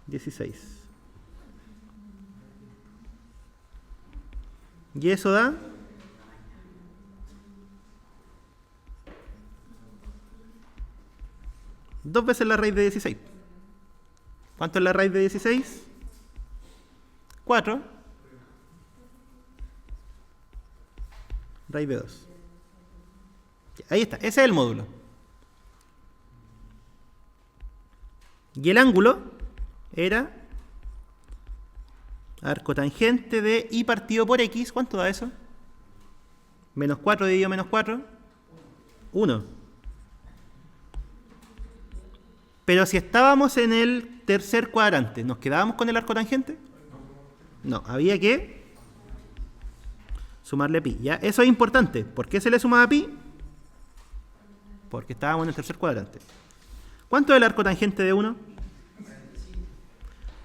16. Y eso da 2 veces la raíz de 16. ¿Cuánto es la raíz de 16? 4. Raíz de 2. Ahí está, ese es el módulo. Y el ángulo era arco tangente de y partido por x. ¿Cuánto da eso? Menos 4 dividido menos 4. 1. Pero si estábamos en el tercer cuadrante, ¿nos quedábamos con el arco tangente? No, había que sumarle pi. ¿Ya? Eso es importante. ¿Por qué se le sumaba pi? Porque estábamos en el tercer cuadrante. ¿Cuánto es el arco tangente de 1?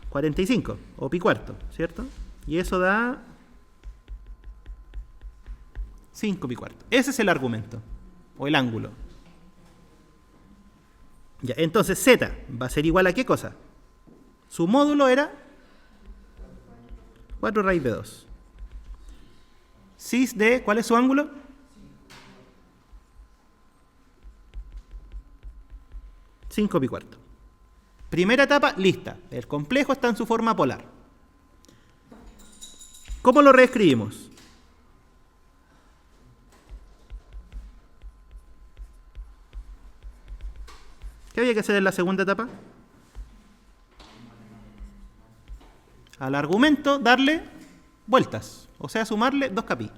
45, o pi cuarto, ¿cierto? Y eso da 5 pi cuarto. Ese es el argumento, o el ángulo. Ya, entonces z va a ser igual a ¿qué cosa? Su módulo era 4 raíz de 2. Cis de, ¿cuál es su ángulo? 5 pi cuarto. Primera etapa, lista. El complejo está en su forma polar. ¿Cómo lo reescribimos? ¿Qué había que hacer en la segunda etapa? Al argumento darle vueltas, o sea, sumarle 2 capi.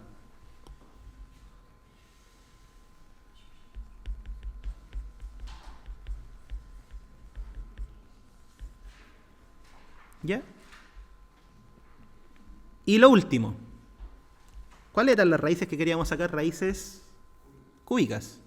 ¿Ya? Y lo último. ¿Cuáles eran las raíces que queríamos sacar? Raíces cúbicas.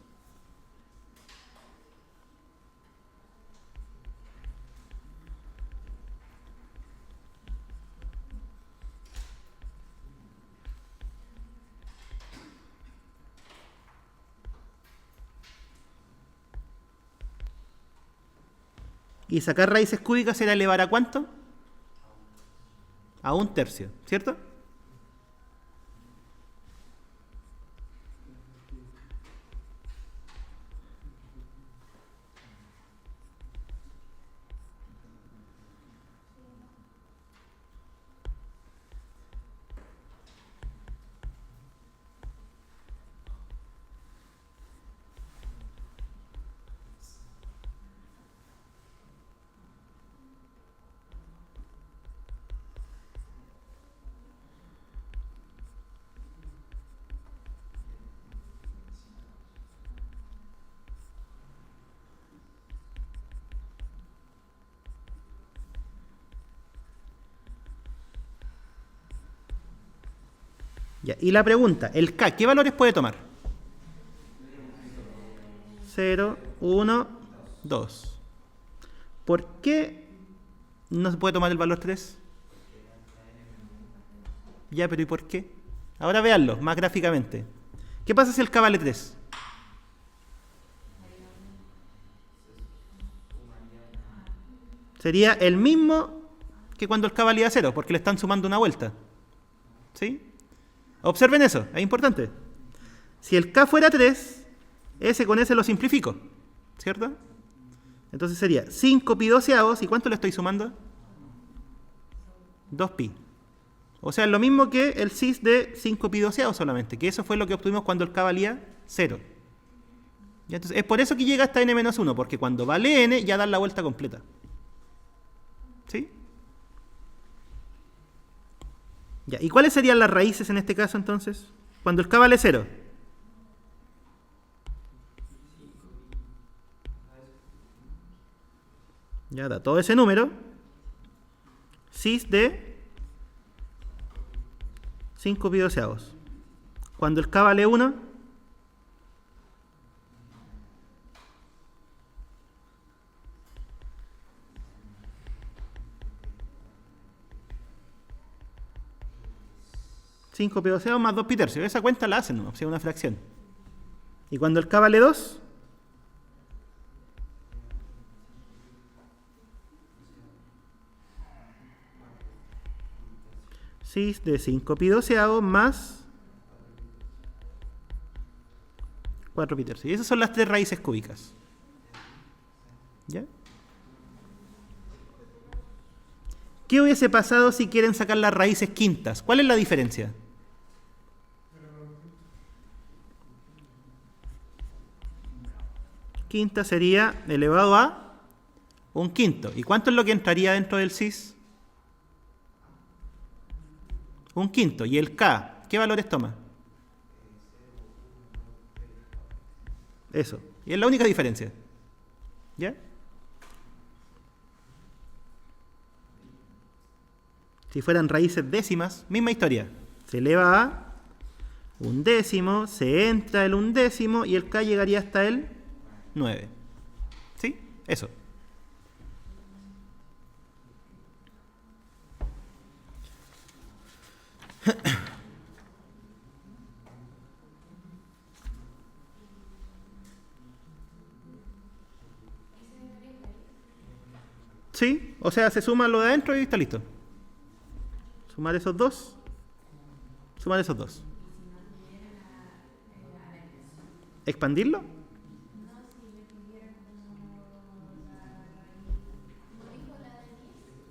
Y sacar raíces cúbicas era elevar ¿a cuánto? A 1/3, ¿cierto? Ya, y la pregunta, el K, ¿qué valores puede tomar? 0, 1, 2. ¿Por qué no se puede tomar el valor 3? Ya, pero ¿y por qué? Ahora véanlo más gráficamente. ¿Qué pasa si el K vale 3? Sería el mismo que cuando el K valía 0, porque le están sumando una vuelta. ¿Sí? Observen eso, es importante. Si el K fuera 3, S con S lo simplifico, ¿cierto? Entonces sería 5 pi doceavos, ¿y cuánto le estoy sumando? 2 pi. O sea, es lo mismo que el cis de 5 pi doceavos solamente, que eso fue lo que obtuvimos cuando el K valía 0. ¿Ya? Entonces, es por eso que llega hasta n-1, porque cuando vale n ya dan la vuelta completa. ¿Sí? Ya, ¿y cuáles serían las raíces en este caso entonces? Cuando el K vale 0. Ya da todo ese número. cis de 5 pi doceavos. Cuando el k vale 1, cinco pi doceavos más 2 pi tercios. Esa cuenta la hacen, ¿no? O sea, una fracción. Y cuando el k vale 2, cis de 5 pi doceavos más 4 pi tercios. Y esas son las tres raíces cúbicas. ¿Ya? ¿Qué hubiese pasado si quieren sacar las raíces quintas? ¿Cuál es la diferencia? Quinta sería elevado a un quinto. ¿Y cuánto es lo que entraría dentro del cis? Un quinto. ¿Y el k? ¿Qué valores toma? Eso. Y es la única diferencia. ¿Ya? Si fueran raíces décimas, misma historia. Se eleva a un décimo, se entra el undécimo y el k llegaría hasta el 9. ¿Sí? Eso. ¿Sí? O sea, se suma lo de adentro y está listo. Sumar esos dos. Sumar esos dos. ¿Expandirlo?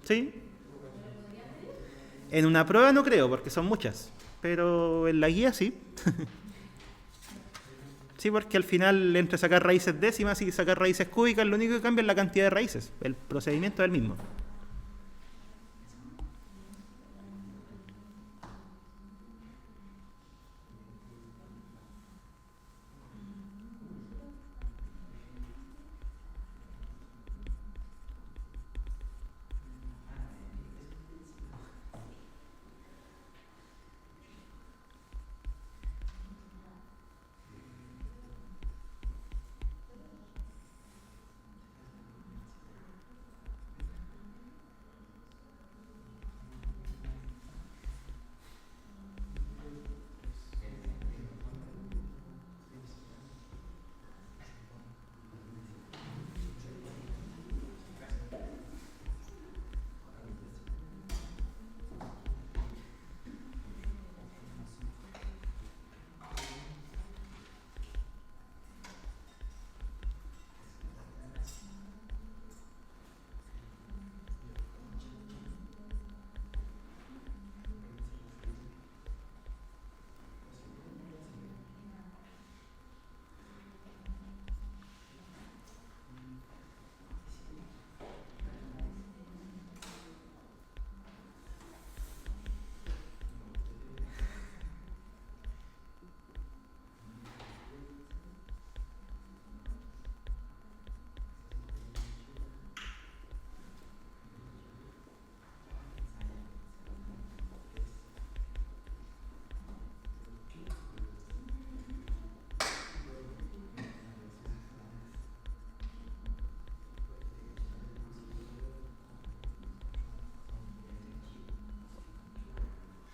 ¿Sí? En una prueba no creo, porque son muchas. Pero en la guía sí. Sí, porque al final, entre sacar raíces décimas y sacar raíces cúbicas, lo único que cambia es la cantidad de raíces. El procedimiento es el mismo.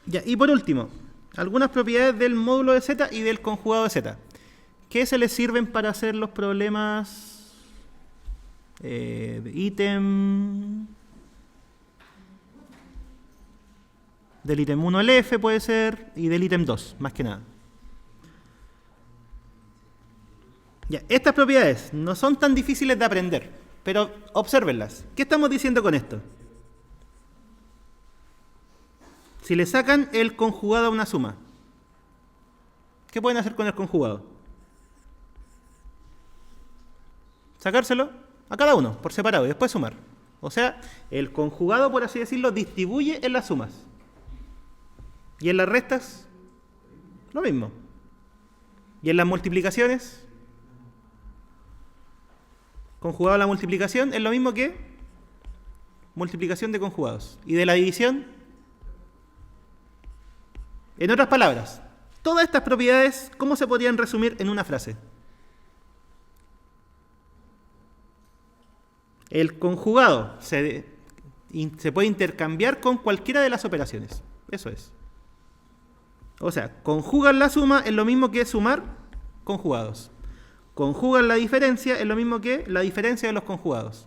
Ya, y por último, algunas propiedades del módulo de Z y del conjugado de Z. ¿Qué se les sirven para hacer los problemas de ítem? Del ítem 1 el F puede ser, y del ítem 2, más que nada. Ya, estas propiedades no son tan difíciles de aprender, pero obsérvenlas. ¿Qué estamos diciendo con esto? Si le sacan el conjugado a una suma, ¿qué pueden hacer con el conjugado? Sacárselo a cada uno, por separado, y después sumar. O sea, el conjugado, por así decirlo, distribuye en las sumas. Y en las restas, lo mismo. Y en las multiplicaciones, conjugado a la multiplicación, es lo mismo que multiplicación de conjugados. ¿Y de la división? En otras palabras, todas estas propiedades, ¿cómo se podrían resumir en una frase? El conjugado se puede intercambiar con cualquiera de las operaciones. Eso es. O sea, conjugar la suma es lo mismo que sumar conjugados. Conjugar la diferencia es lo mismo que la diferencia de los conjugados.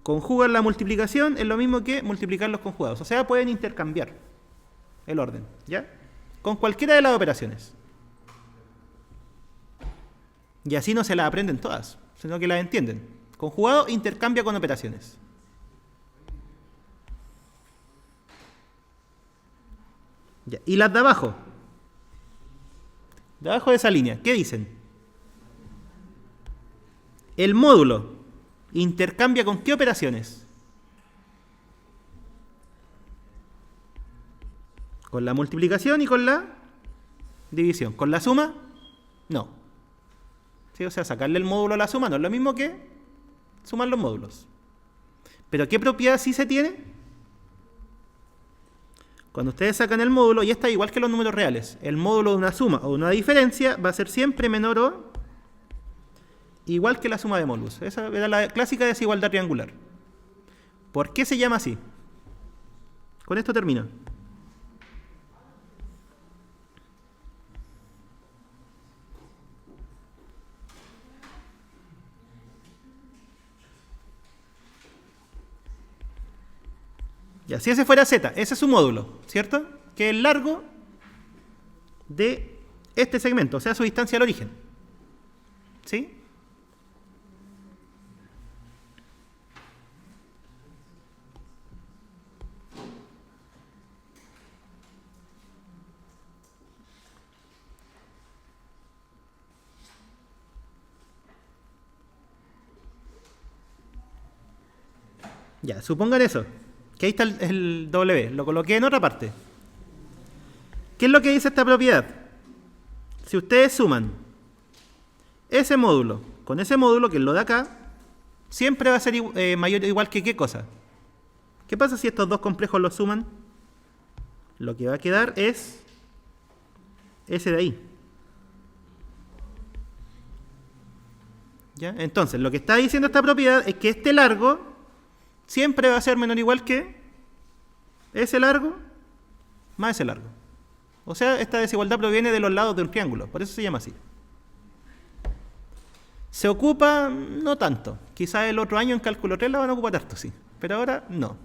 Conjugar la multiplicación es lo mismo que multiplicar los conjugados. O sea, pueden intercambiar el orden, ¿ya? Con cualquiera de las operaciones. Y así no se las aprenden todas, sino que las entienden. Conjugado intercambia con operaciones. Ya. Y las de abajo. De abajo de esa línea, ¿qué dicen? El módulo intercambia con ¿qué operaciones? Con la multiplicación y con la división. ¿Con la suma? No. ¿Sí? O sea, sacarle el módulo a la suma no es lo mismo que sumar los módulos. ¿Pero qué propiedad sí se tiene? Cuando ustedes sacan el módulo, y esta es igual que los números reales, el módulo de una suma o de una diferencia va a ser siempre menor o igual que la suma de módulos. Esa era la clásica desigualdad triangular. ¿Por qué se llama así? Con esto termino. Ya, si ese fuera z, ese es su módulo, ¿cierto? Que es el largo de este segmento, o sea, su distancia al origen. ¿Sí? Ya, supongan eso. Que ahí está el W, lo coloqué en otra parte. ¿Qué es lo que dice esta propiedad? Si ustedes suman ese módulo con ese módulo, que es lo de acá, siempre va a ser mayor o igual que ¿qué cosa? ¿Qué pasa si estos dos complejos los suman? Lo que va a quedar es ese de ahí. ¿Ya? Entonces, lo que está diciendo esta propiedad es que este largo siempre va a ser menor o igual que ese largo más ese largo. O sea, esta desigualdad proviene de los lados de un triángulo, por eso se llama así. Se ocupa no tanto. Quizás el otro año en cálculo 3 la van a ocupar harto, sí, pero ahora no.